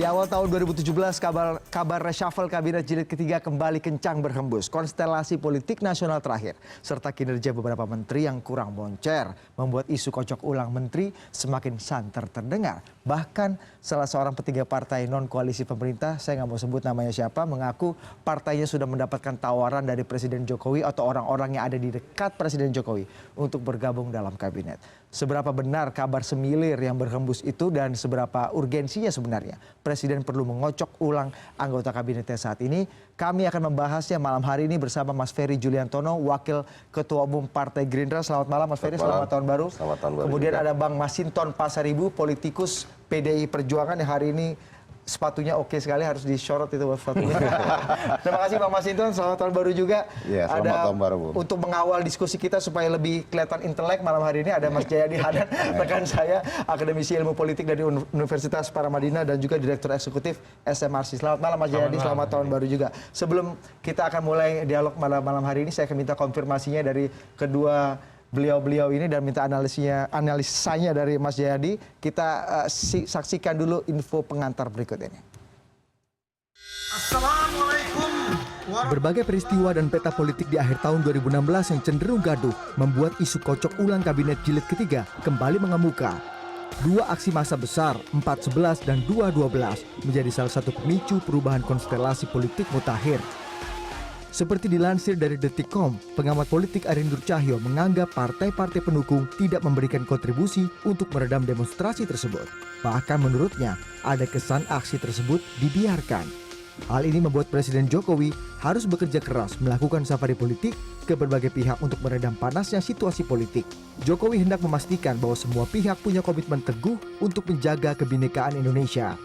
Di awal tahun 2017, kabar reshuffle kabinet jilid ketiga kembali kencang berhembus. Konstelasi politik nasional terakhir, serta kinerja beberapa menteri yang kurang moncer, membuat isu kocok ulang menteri semakin santer terdengar. Bahkan salah seorang petinggi partai non-koalisi pemerintah, saya nggak mau sebut namanya siapa, mengaku partainya sudah mendapatkan tawaran dari Presiden Jokowi atau orang-orang yang ada di dekat Presiden Jokowi untuk bergabung dalam kabinet. Seberapa benar kabar semilir yang berhembus itu dan seberapa urgensinya sebenarnya Presiden perlu mengocok ulang anggota kabinetnya saat ini? Kami akan membahasnya malam hari ini bersama Mas Ferry Juliantono, Wakil Ketua Umum Partai Gerindra. Selamat malam Mas Ferry, selamat tahun baru. Selamat tahun baru. Kemudian juga ada Bang Masinton Pasaribu, politikus PDI Perjuangan yang hari ini sepatunya oke sekali, harus disorot itu sepatunya. Terima kasih Bang Masinton, selamat tahun baru juga. Ya, selamat tahun baru, Bu. Untuk mengawal diskusi kita supaya lebih kelihatan intelek malam hari ini ada Mas Jayadi Hanan, rekan saya, akademisi ilmu politik dari Universitas Paramadina dan juga Direktur Eksekutif SMRC. Selamat malam Mas Jayadi, selamat tahun baru juga. Sebelum kita akan mulai dialog malam hari ini, saya akan minta konfirmasinya dari kedua beliau-beliau ini dan minta analisanya dari Mas Jayadi. Kita saksikan dulu info pengantar berikut ini. Assalamualaikum. Berbagai peristiwa dan peta politik di akhir tahun 2016 yang cenderung gaduh membuat isu kocok ulang kabinet jilid ketiga kembali mengemuka. Dua aksi massa besar, 4/11 dan 2/12, menjadi salah satu pemicu perubahan konstelasi politik mutakhir. Seperti dilansir dari Detikcom, pengamat politik Arindur Cahyo menganggap partai-partai pendukung tidak memberikan kontribusi untuk meredam demonstrasi tersebut. Bahkan menurutnya, ada kesan aksi tersebut dibiarkan. Hal ini membuat Presiden Jokowi harus bekerja keras melakukan safari politik ke berbagai pihak untuk meredam panasnya situasi politik. Jokowi hendak memastikan bahwa semua pihak punya komitmen teguh untuk menjaga kebinekaan Indonesia.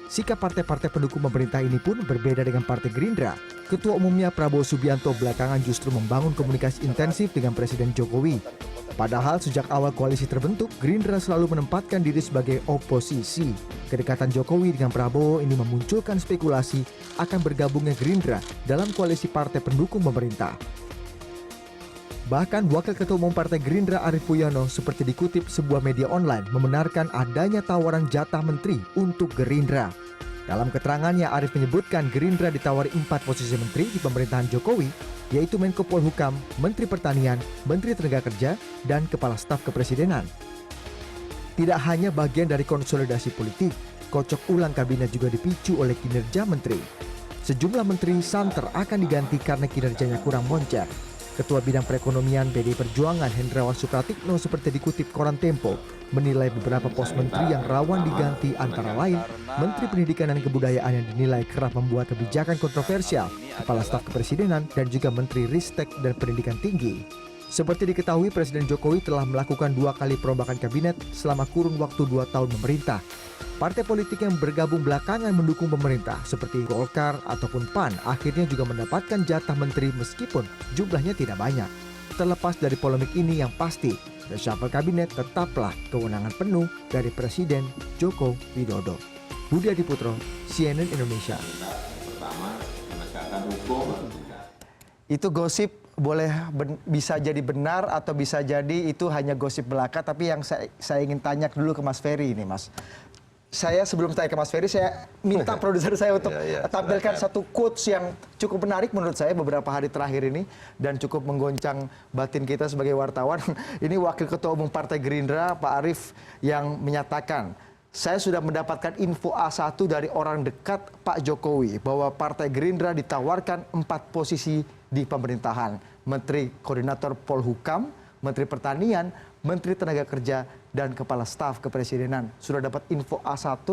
Sikap partai-partai pendukung pemerintah ini pun berbeda dengan Partai Gerindra. Ketua Umumnya Prabowo Subianto belakangan justru membangun komunikasi intensif dengan Presiden Jokowi. Padahal sejak awal koalisi terbentuk, Gerindra selalu menempatkan diri sebagai oposisi. Kedekatan Jokowi dengan Prabowo ini memunculkan spekulasi akan bergabungnya Gerindra dalam koalisi partai pendukung pemerintah. Bahkan Wakil Ketua Umum Partai Gerindra Arief Puyono seperti dikutip sebuah media online membenarkan adanya tawaran jatah menteri untuk Gerindra. Dalam keterangannya, Arief menyebutkan Gerindra ditawari 4 posisi menteri di pemerintahan Jokowi, yaitu Menko Polhukam, Menteri Pertanian, Menteri Tenaga Kerja, dan Kepala Staf Kepresidenan. Tidak hanya bagian dari konsolidasi politik, kocok ulang kabinet juga dipicu oleh kinerja menteri. Sejumlah menteri santer akan diganti karena kinerjanya kurang moncer. Ketua Bidang Perekonomian PDI Perjuangan Hendrawan Supratikno seperti dikutip Koran Tempo menilai beberapa pos menteri yang rawan diganti antara lain Menteri Pendidikan dan Kebudayaan yang dinilai kerap membuat kebijakan kontroversial, Kepala Staf Kepresidenan, dan juga Menteri Ristek dan Pendidikan Tinggi. Seperti diketahui, Presiden Jokowi telah melakukan 2 kali perombakan kabinet selama kurun waktu 2 tahun memerintah. Partai politik yang bergabung belakangan mendukung pemerintah seperti Golkar ataupun PAN akhirnya juga mendapatkan jatah menteri meskipun jumlahnya tidak banyak. Terlepas dari polemik ini, yang pasti reshuffle kabinet tetaplah kewenangan penuh dari Presiden Joko Widodo. Budi Adiputro, CNN Indonesia. Itu gosip bisa jadi benar atau bisa jadi itu hanya gosip belaka, tapi yang saya ingin tanya dulu ke Mas Ferry ini, Mas. Saya sebelum tanya ke Mas Ferry, saya minta produser saya untuk tampilkan satu quotes yang cukup menarik menurut saya beberapa hari terakhir ini dan cukup menggoncang batin kita sebagai wartawan. Ini Wakil Ketua Umum Partai Gerindra, Pak Arief, yang menyatakan, saya sudah mendapatkan info A1 dari orang dekat Pak Jokowi bahwa Partai Gerindra ditawarkan 4 posisi di pemerintahan. Menteri Koordinator Polhukam, Menteri Pertanian, Menteri Tenaga Kerja, dan Kepala Staf Kepresidenan. Sudah dapat info A1,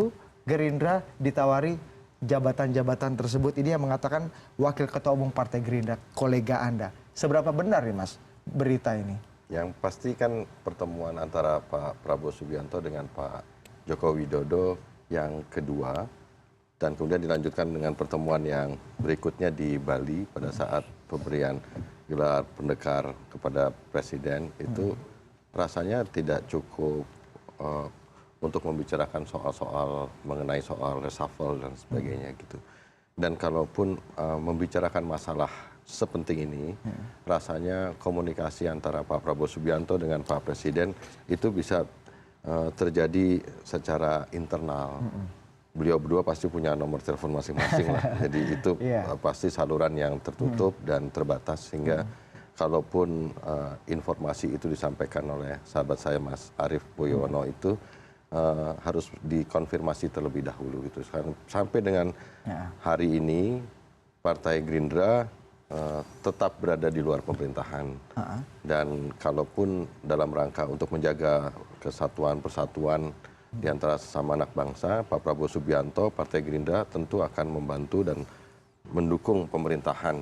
Gerindra ditawari jabatan-jabatan tersebut. Ini yang mengatakan Wakil Ketua Umum Partai Gerindra, kolega Anda. Seberapa benar nih Mas berita ini? Yang pasti kan pertemuan antara Pak Prabowo Subianto dengan Pak Joko Widodo yang kedua, dan kemudian dilanjutkan dengan pertemuan yang berikutnya di Bali pada saat pemberian gelar pendekar kepada Presiden itu rasanya tidak cukup untuk membicarakan soal-soal mengenai soal reshuffle dan sebagainya gitu. Dan kalaupun membicarakan masalah sepenting ini, rasanya komunikasi antara Pak Prabowo Subianto dengan Pak Presiden itu bisa terjadi secara internal. beliau berdua pasti punya nomor telepon masing-masing lah. Jadi itu pasti saluran yang tertutup dan terbatas sehingga kalaupun informasi itu disampaikan oleh sahabat saya Mas Arief Poyono itu harus dikonfirmasi terlebih dahulu gitu. Sampai dengan hari ini Partai Gerindra tetap berada di luar pemerintahan dan kalaupun dalam rangka untuk menjaga kesatuan persatuan di antara sesama anak bangsa, Pak Prabowo Subianto, Partai Gerindra tentu akan membantu dan mendukung pemerintahan.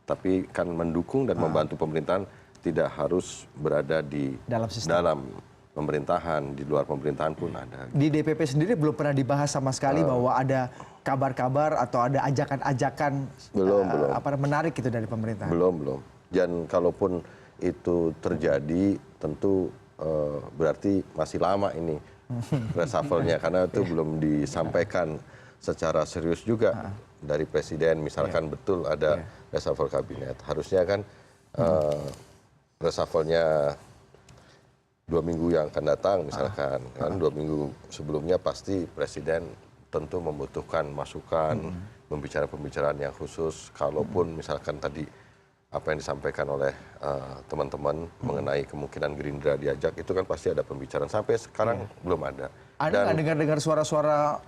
Tapi kan mendukung dan membantu pemerintahan tidak harus berada di dalam pemerintahan, di luar pemerintahan pun ada. Di DPP sendiri belum pernah dibahas sama sekali bahwa ada kabar-kabar atau ada ajakan-ajakan menarik gitu dari pemerintah. Belum. Dan kalaupun itu terjadi tentu berarti masih lama ini reshuffle-nya karena itu belum disampaikan secara serius juga dari presiden. Misalkan betul ada reshuffle kabinet, harusnya kan reshuffle-nya 2 minggu yang akan datang misalkan kan 2 minggu sebelumnya pasti presiden tentu membutuhkan masukan, pembicaraan yang khusus. Kalaupun misalkan tadi apa yang disampaikan oleh teman-teman mengenai kemungkinan Gerindra diajak, itu kan pasti ada pembicaraan. Sampai sekarang belum ada. Ada nggak dengar-dengar suara-suara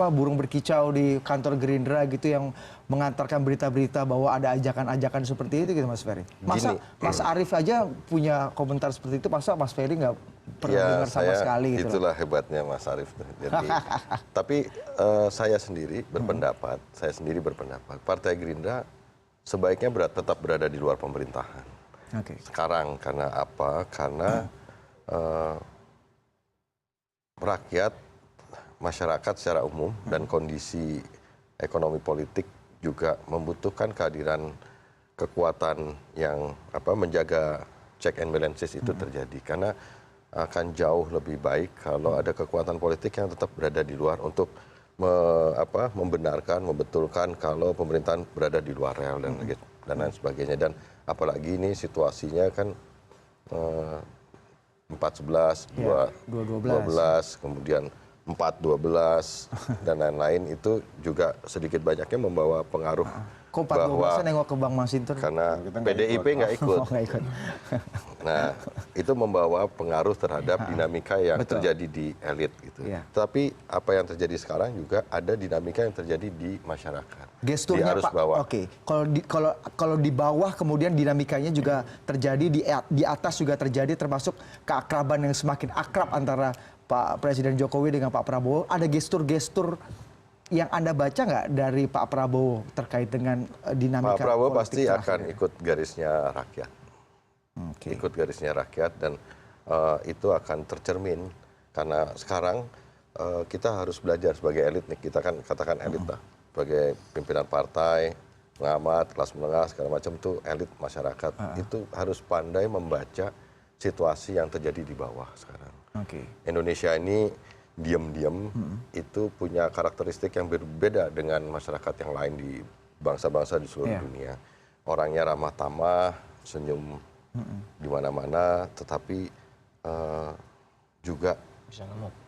burung berkicau di kantor Gerindra gitu yang mengantarkan berita-berita bahwa ada ajakan-ajakan seperti itu gitu Mas Ferry? Masa Mas Arief aja punya komentar seperti itu, masa Mas Ferry nggak pernah dengar sama sekali gitu? Itulah hebatnya Mas Arief. Jadi, tapi saya sendiri berpendapat Partai Gerindra sebaiknya tetap berada di luar pemerintahan. Sekarang karena apa? Karena rakyat, masyarakat secara umum dan kondisi ekonomi politik juga membutuhkan kehadiran kekuatan yang menjaga check and balances itu terjadi. Karena akan jauh lebih baik kalau ada kekuatan politik yang tetap berada di luar untuk membenarkan, membetulkan kalau pemerintahan berada di luar rel dan lain sebagainya. Dan apalagi ini situasinya kan 4-11, 2-12, kemudian 4-12 dan lain-lain itu juga sedikit banyaknya membawa pengaruh. Kok 4-12 nengok ke Bang Masinton? Karena PDIP nggak ikut. Nah, itu membawa pengaruh terhadap dinamika yang terjadi di elit gitu. Tapi apa yang terjadi sekarang juga ada dinamika yang terjadi di masyarakat. Gesturnya Pak, kalau di bawah kemudian dinamikanya juga terjadi, di atas juga terjadi, termasuk keakraban yang semakin akrab antara Pak Presiden Jokowi dengan Pak Prabowo. Ada gestur-gestur yang Anda baca nggak dari Pak Prabowo terkait dengan dinamika Pak Prabowo politik pasti akan ikut garisnya rakyat. Ikut garisnya rakyat dan itu akan tercermin karena sekarang kita harus belajar sebagai elit nih, kita kan katakan elit lah, sebagai pimpinan partai, pengamat, kelas menengah segala macam tuh elit masyarakat itu harus pandai membaca situasi yang terjadi di bawah sekarang. Indonesia ini diam-diam itu punya karakteristik yang berbeda dengan masyarakat yang lain di bangsa-bangsa di seluruh dunia. Orangnya ramah tamah, senyum di mana-mana, tetapi juga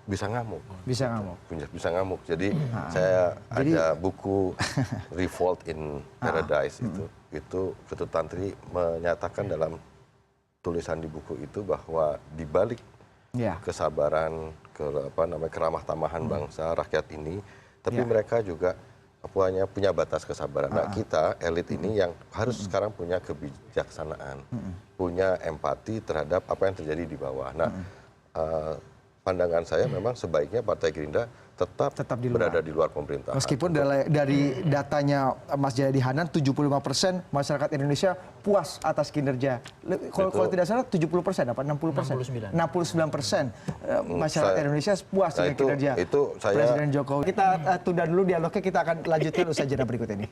bisa ngamuk. Bisa ngamuk. Jadi saya ada buku Revolt in Paradise itu Ketut Tantri menyatakan dalam tulisan di buku itu bahwa di balik kesabaran, keramah tamahan bangsa rakyat ini, tapi mereka juga punya batas kesabaran. Nah, kita elit ini yang harus sekarang punya kebijaksanaan, punya empati terhadap apa yang terjadi di bawah. Nah, pandangan saya memang sebaiknya Partai Gerindra tetap berada di luar pemerintahan. Meskipun dari datanya Mas Jayadi Hanan, 75% masyarakat Indonesia puas atas kinerja. Kalau tidak salah 70%, apa 60%? 69% masyarakat Indonesia puas dengan kinerja Presiden Jokowi. Kita tunda dulu dialognya, kita akan lanjutkan usaha jeda berikut ini.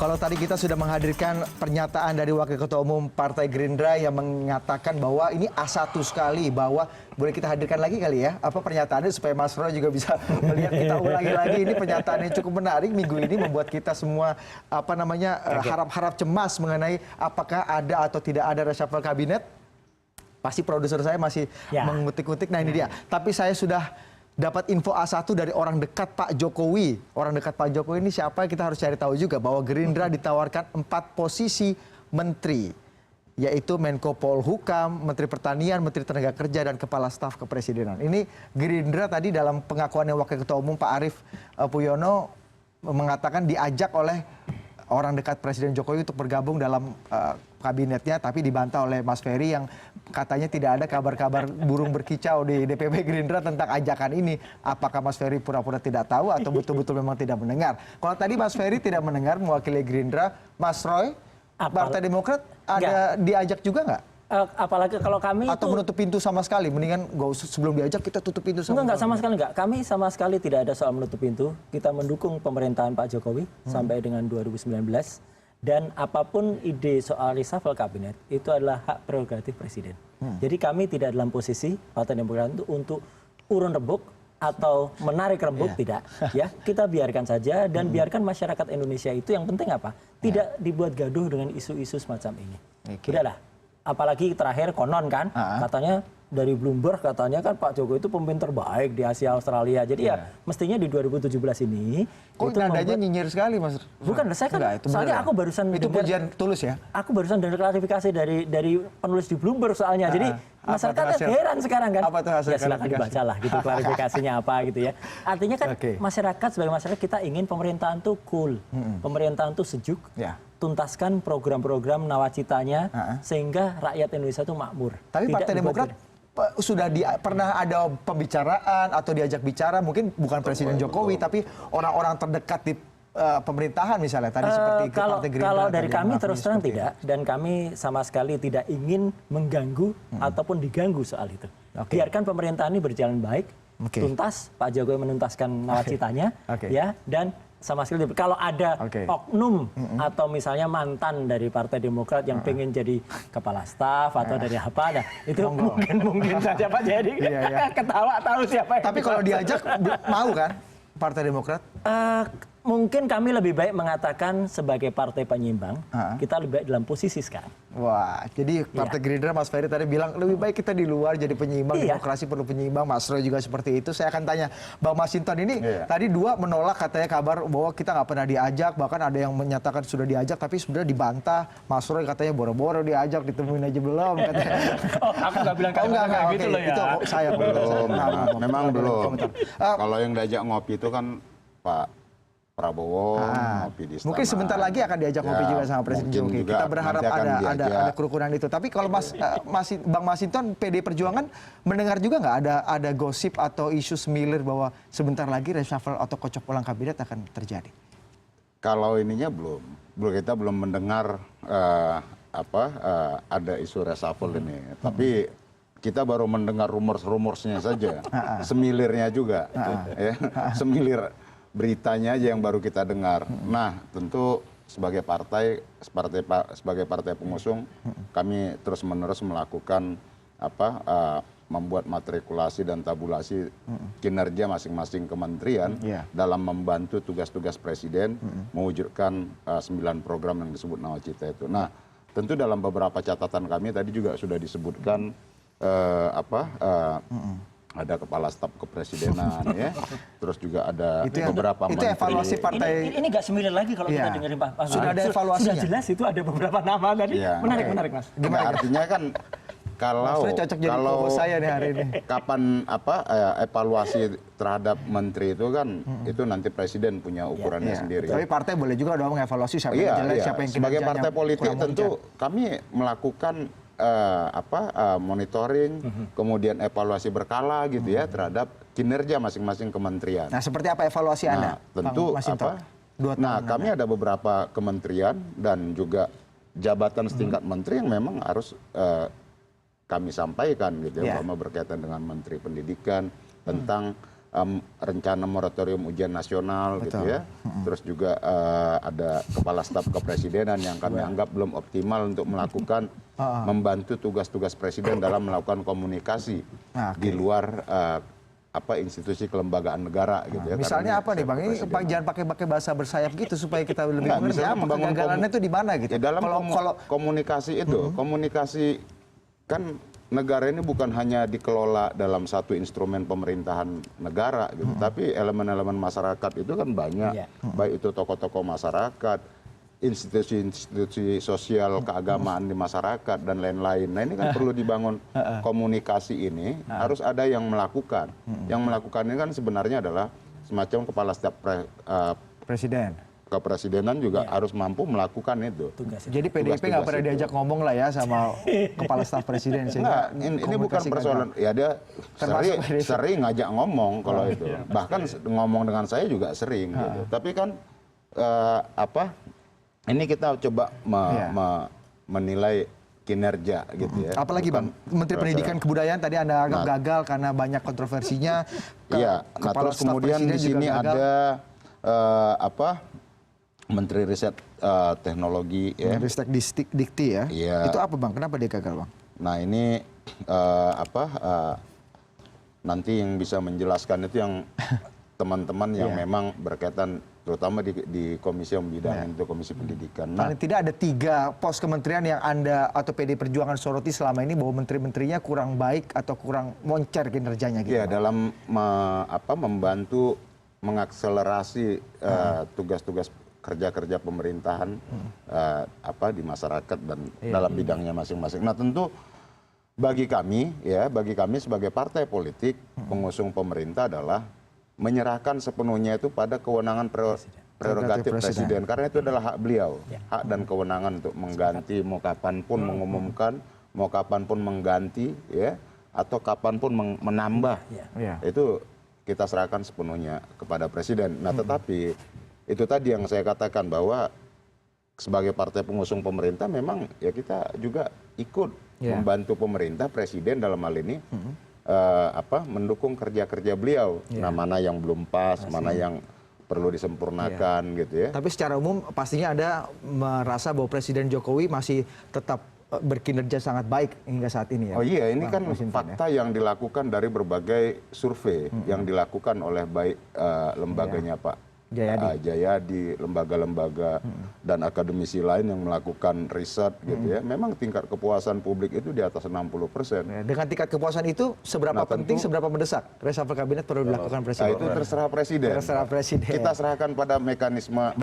Kalau tadi kita sudah menghadirkan pernyataan dari Wakil Ketua Umum Partai Gerindra yang mengatakan bahwa ini A1 sekali, bahwa boleh kita hadirkan lagi kali ya, apa pernyataannya supaya Mas Roy juga bisa melihat, kita ulangi lagi. Ini pernyataan yang cukup menarik minggu ini, membuat kita semua apa namanya harap-harap cemas mengenai apakah ada atau tidak ada reshuffle kabinet. Pasti produser saya masih mengutik-utik. Nah ini dia. Tapi saya sudah dapat info A1 dari orang dekat Pak Jokowi. Orang dekat Pak Jokowi ini siapa, kita harus cari tahu juga, bahwa Gerindra ditawarkan 4 posisi menteri, yaitu Menko Polhukam, Menteri Pertanian, Menteri Tenaga Kerja, dan Kepala Staf Kepresidenan. Ini Gerindra tadi dalam pengakuannya Wakil Ketua Umum Pak Arief Puyono mengatakan diajak oleh orang dekat Presiden Jokowi untuk bergabung dalam kabinetnya, tapi dibantah oleh Mas Ferry yang katanya tidak ada kabar-kabar burung berkicau di DPP Gerindra tentang ajakan ini. Apakah Mas Ferry pura-pura tidak tahu atau betul-betul memang tidak mendengar? Kalau tadi Mas Ferry tidak mendengar mewakili Gerindra, Mas Roy, Partai Demokrat ada diajak juga nggak? Apalagi kalau kami atau menutup pintu sama sekali, mendingan nggak usah, sebelum diajak kita tutup pintu sama enggak sama sekali enggak. Kami sama sekali tidak ada soal menutup pintu. Kita mendukung pemerintahan Pak Jokowi sampai dengan 2019, dan apapun ide soal reshuffle kabinet itu adalah hak prerogatif presiden. Jadi kami tidak dalam posisi Partai Demokrat untuk urun rebuk atau menarik rembuk, tidak. Ya, kita biarkan saja dan biarkan masyarakat Indonesia itu, yang penting apa? Tidak dibuat gaduh dengan isu-isu semacam ini. Udahlah. Apalagi terakhir konon kan, katanya dari Bloomberg katanya kan Pak Jokowi itu pemimpin terbaik di Asia Australia. Jadi ya mestinya di 2017 ini. Kok nadanya nyinyir sekali, Mas? Bukan, saya kan soalnya aku barusan itu pujian tulus ya. Aku barusan dengar klarifikasi dari penulis di Bloomberg soalnya. Jadi masyarakat heran sekarang kan. Apa tuh hasil ya silakan dibacalah gitu klarifikasinya apa gitu ya. Artinya kan masyarakat, sebagai masyarakat kita ingin pemerintahan tuh cool, pemerintahan tuh sejuk. Tuntaskan program-program nawacitanya sehingga rakyat Indonesia itu makmur. Tapi Partai Demokrat sudah pernah ada pembicaraan atau diajak bicara, mungkin bukan Presiden Jokowi tapi orang-orang terdekat di pemerintahan misalnya tadi seperti Partai Gerindra. Kalau dari kami terus terang tidak, dan kami sama sekali tidak ingin mengganggu ataupun diganggu soal itu. Biarkan pemerintahan ini berjalan baik, tuntas, Pak Jokowi menuntaskan nawacitanya, ya, dan sama sekali kalau ada oknum atau misalnya mantan dari Partai Demokrat yang pengen jadi kepala staf atau dari apa, nah itu mungkin saja Pak jadi ketawa tahu siapa. Tapi kalau diajak mau kan Partai Demokrat? Mungkin kami lebih baik mengatakan sebagai partai penyimbang, kita lebih baik dalam posisi sekarang. Wah, jadi Partai Gerindra, Mas Ferry tadi bilang lebih baik kita di luar jadi penyeimbang, demokrasi perlu penyeimbang. Mas Roy juga seperti itu. Saya akan tanya Bang Masinton ini, tadi dua menolak katanya kabar bahwa kita nggak pernah diajak, bahkan ada yang menyatakan sudah diajak tapi sebenarnya dibantah. Mas Roy katanya boro-boro diajak, ditemuin aja belum katanya. Aku nggak bilang kayak gitu loh ya. Itu saya belum. Memang belum. Kalau yang diajak ngopi itu kan Pak Prabowo ngopi di istana. Mungkin sebentar lagi akan diajak ngopi juga sama Presiden Jokowi. Kita berharap ada kerukunan itu. Tapi kalau Bang Masinton, PD Perjuangan mendengar juga nggak ada gosip atau isu semilir bahwa sebentar lagi reshuffle atau kocok ulang kabinet akan terjadi? Kalau ininya belum. Kita belum mendengar ada isu reshuffle ini. Tapi kita baru mendengar rumors-rumorsnya saja, semilirnya juga, semilir beritanya aja yang baru kita dengar. Nah, tentu sebagai partai pengusung, kami terus-menerus melakukan membuat matrikulasi dan tabulasi kinerja masing-masing kementerian dalam membantu tugas-tugas presiden mewujudkan 9 program yang disebut nawacita itu. Nah, tentu dalam beberapa catatan kami tadi juga sudah disebutkan ada kepala staf kepresidenan, ya, terus juga ada beberapa menteri. Itu evaluasi partai. Ini nggak semilir lagi kalau kita dengerin Pak. Sudah ada evaluasinya. Sudah jelas itu ada beberapa nama tadi. Menarik Mas. Gimana? Artinya kan kalau saya nih hari ini. Kapan evaluasi terhadap menteri itu kan itu nanti presiden punya ukurannya sendiri. Tapi partai boleh juga dong mengevaluasi siapa yang jelek, siapa yang sebagai partai politik tentu kami melakukan monitoring, kemudian evaluasi berkala gitu ya terhadap kinerja masing-masing kementerian. Nah, seperti apa evaluasi Anda? Tentu kami ada beberapa kementerian dan juga jabatan setingkat menteri yang memang harus kami sampaikan gitu ya, berkaitan dengan Menteri Pendidikan tentang rencana moratorium ujian nasional gitu ya. Terus juga ada kepala staf kepresidenan yang kami anggap belum optimal untuk melakukan membantu tugas-tugas presiden dalam melakukan komunikasi di luar institusi kelembagaan negara gitu ya. Misalnya apa nih Bang? Ini jangan pakai bahasa bersayap gitu supaya kita lebih mengerti apa kegagalannya itu di mana gitu. Ya, dalam kalau komunikasi itu, komunikasi kan negara ini bukan hanya dikelola dalam satu instrumen pemerintahan negara gitu, tapi elemen-elemen masyarakat itu kan banyak, baik itu tokoh-tokoh masyarakat, institusi-institusi sosial keagamaan di masyarakat dan lain-lain. Nah ini kan perlu dibangun komunikasi ini, harus ada yang melakukan. Yang melakukan ini kan sebenarnya adalah semacam kepala staf presiden. Kepresidenan juga harus mampu melakukan itu. Jadi PDIP nggak pernah diajak ngomong lah ya sama kepala staf presiden. Enggak, ini bukan persoalan. Ya dia sering ngajak ngomong kalau itu. Bahkan ngomong dengan saya juga sering. Gitu. Tapi kan ini kita coba menilai kinerja gitu ya. Apalagi Bang, Menteri Pendidikan Kebudayaan tadi Anda anggap gagal karena banyak kontroversinya. Iya, nah terus kemudian di sini ada Menteri Riset Teknologi ya. Ristek Dikti ya. Iya. Itu apa Bang? Kenapa dia gagal Bang? Nah ini nanti yang bisa menjelaskan itu yang teman-teman yang memang berkaitan terutama di komisi yang bidang itu komisi pendidikan. Paling tidak ada 3 pos kementerian yang Anda atau PD Perjuangan soroti selama ini bahwa menteri-menterinya kurang baik atau kurang moncer kinerjanya gitu. Iya, dalam membantu mengakselerasi tugas-tugas kerja-kerja pemerintahan di masyarakat dan dalam bidangnya masing-masing. Nah, tentu bagi kami sebagai partai politik pengusung pemerintah adalah menyerahkan sepenuhnya itu pada kewenangan prerogatif presiden karena itu adalah hak beliau, hak dan kewenangan untuk mengganti mau kapanpun mengumumkan, mau kapanpun mengganti ya atau kapanpun menambah. Itu kita serahkan sepenuhnya kepada presiden. Nah, tetapi itu tadi yang saya katakan bahwa sebagai partai pengusung pemerintah memang ya kita juga ikut membantu pemerintah, presiden dalam hal ini mendukung kerja-kerja beliau. Nah, mana yang belum pas, mana yang perlu disempurnakan gitu ya. Tapi secara umum pastinya Anda merasa bahwa Presiden Jokowi masih tetap berkinerja sangat baik hingga saat ini ya. Oh iya, ini kan fakta yang dilakukan dari berbagai survei yang dilakukan oleh baik lembaganya Pak Jayadi, lembaga-lembaga dan akademisi lain yang melakukan riset gitu ya. Memang tingkat kepuasan publik itu di atas 60%. Dengan tingkat kepuasan itu seberapa penting, seberapa mendesak reshuffle kabinet perlu dilakukan presiden? Itu terserah presiden. Terserah presiden. Kita serahkan pada mekanisme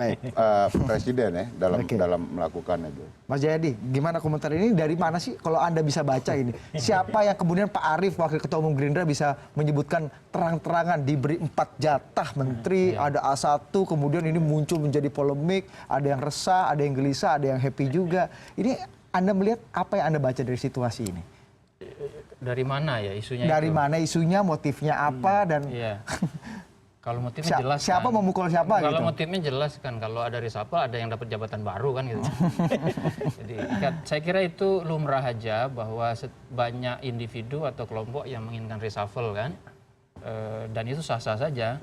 presiden ya dalam melakukan itu. Mas Jayadi, gimana komentar ini? Dari mana sih kalau Anda bisa baca ini? Siapa yang kemudian Pak Arief, Wakil Ketua Umum Gerindra bisa menyebutkan terang-terangan diberi 4 jatah menteri, ada A1, kemudian ini muncul menjadi polemik, ada yang resah, ada yang gelisah, ada yang happy juga. Ini Anda melihat apa yang Anda baca dari situasi ini? Dari mana ya isunya? Dari itu? mana isunya, motifnya apa dan kalau motifnya jelas siapa kan, memukul siapa kalau gitu. motifnya jelas kan, kalau ada reshuffle ada yang dapat jabatan baru kan gitu. Jadi saya kira itu lumrah aja bahwa banyak individu atau kelompok yang menginginkan reshuffle kan, dan itu sah-sah saja.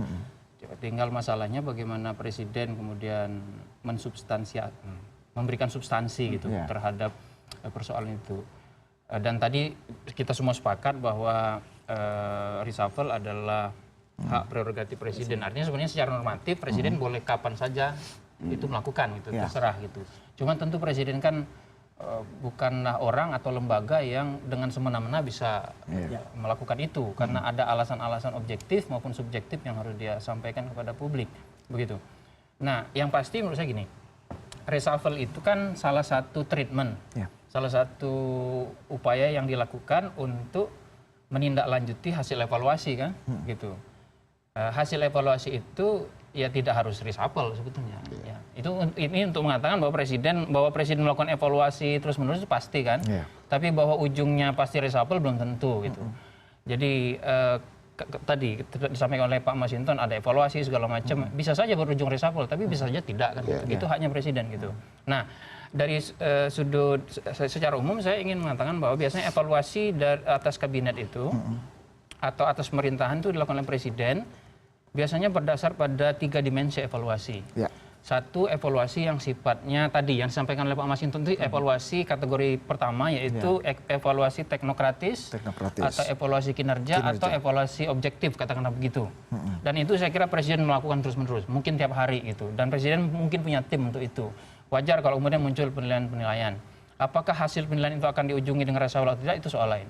Tinggal masalahnya bagaimana presiden kemudian memberikan substansi gitu terhadap persoalan itu. Dan tadi kita semua sepakat bahwa reshuffle adalah hak prerogatif presiden. Artinya sebenarnya secara normatif presiden boleh kapan saja itu melakukan gitu, terserah gitu. Cuman tentu presiden kan bukanlah orang atau lembaga yang dengan semena-mena bisa melakukan itu karena ada alasan-alasan objektif maupun subjektif yang harus dia sampaikan kepada publik, begitu. Nah, yang pasti menurut saya gini, reshuffle itu kan salah satu treatment, salah satu upaya yang dilakukan untuk menindaklanjuti hasil evaluasi kan, gitu. Hasil evaluasi itu ya tidak harus reshuffle sebetulnya. Ya. Ini untuk mengatakan bahwa presiden melakukan evaluasi terus-menerus itu pasti kan. Tapi bahwa ujungnya pasti reshuffle belum tentu gitu. Jadi tadi disampaikan oleh Pak Masinton ada evaluasi segala macam, bisa saja berujung reshuffle tapi bisa saja tidak kan. Itu haknya presiden gitu. Nah, dari sudut secara umum saya ingin mengatakan bahwa biasanya evaluasi atas kabinet itu atau atas pemerintahan itu dilakukan oleh presiden biasanya berdasar pada 3 dimensi evaluasi. Ya. Satu, evaluasi yang sifatnya tadi yang disampaikan oleh Pak Masinton itu evaluasi kategori pertama, yaitu evaluasi teknokratis, atau evaluasi kinerja, atau evaluasi objektif, katakanlah begitu. Dan itu saya kira presiden melakukan terus-menerus, mungkin tiap hari gitu. Dan presiden mungkin punya tim untuk itu. Wajar kalau kemudian muncul penilaian-penilaian. Apakah hasil penilaian itu akan diujungi dengan reshuffle atau tidak, itu soal lain.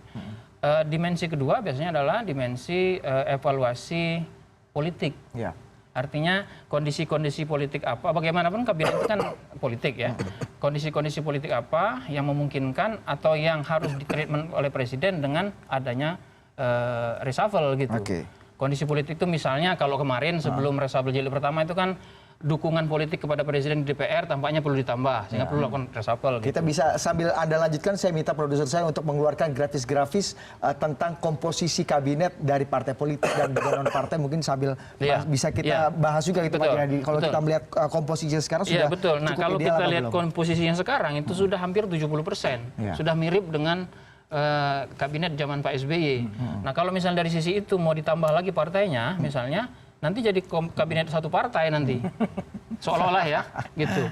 Dimensi kedua biasanya adalah dimensi evaluasi politik. Ya. Artinya kondisi-kondisi politik apa, bagaimanapun kabinet itu kan politik ya. Kondisi-kondisi politik apa yang memungkinkan atau yang harus ditreatment oleh presiden dengan adanya reshuffle gitu. Kondisi politik itu misalnya kalau kemarin sebelum reshuffle jilid pertama itu kan dukungan politik kepada presiden di DPR tampaknya perlu ditambah sehingga perlu lakukan reshuffle. Kita bisa sambil Anda lanjutkan, saya minta produser saya untuk mengeluarkan grafis-grafis tentang komposisi kabinet dari partai politik dan non partai, mungkin sambil bisa kita bahas juga gitu Pak Jayadi. Kalau kita melihat komposisinya sekarang sudah betul. Nah, cukup kalau ideal kita atau lihat belum? komposisinya sekarang itu sudah hampir 70%. Sudah mirip dengan kabinet zaman Pak SBY. Nah, kalau misalnya dari sisi itu mau ditambah lagi partainya misalnya, nanti jadi kabinet satu partai nanti. Seolah-olah ya, gitu.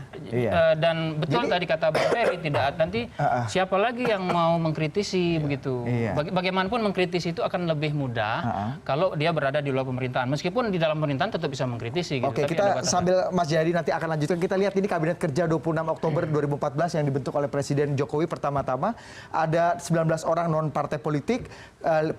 Dan betul tadi kata Bang Ferry, tidak nanti siapa lagi yang mau mengkritisi begitu. Bagaimanapun mengkritisi itu akan lebih mudah kalau dia berada di luar pemerintahan. Meskipun di dalam pemerintahan tetap bisa mengkritisi. Gitu. Oke, kita sambil Mas Jayadi nanti akan lanjutkan. Kita lihat ini Kabinet Kerja 26 Oktober 2014 yang dibentuk oleh Presiden Jokowi pertama-tama. Ada 19 orang non-partai politik.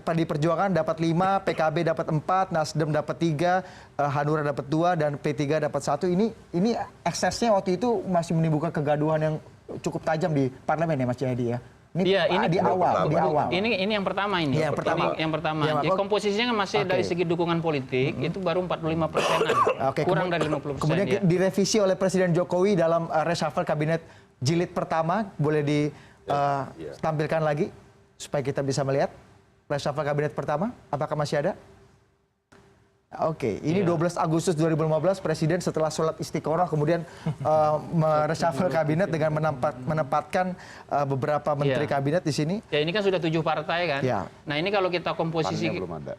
Pdi Perjuangan dapat 5, PKB dapat 4, Nasdem dapat 3, Hanura dapat 2, dan P3 dapat 1. Ini eksesnya waktu itu masih menimbulkan kegaduhan yang cukup tajam di parlemen ya Mas Jayadi ya. Ini di awal. Ini yang pertama ini. Yang pertama. Jadi komposisinya kan masih dari segi dukungan politik itu baru 45%-an. Kurang dari 50%. Kemudian direvisi oleh Presiden Jokowi dalam reshuffle kabinet jilid pertama. Boleh ditampilkan lagi supaya kita bisa melihat reshuffle kabinet pertama. Apakah masih ada? Oke, ini 12 Agustus 2015 Presiden setelah sholat istiqoroh kemudian mereshuffle kabinet dengan menempatkan beberapa menteri kabinet di sini. Ya, ini kan sudah 7 partai kan. Ya. Nah, ini kalau kita komposisi PAN-nya belum ada.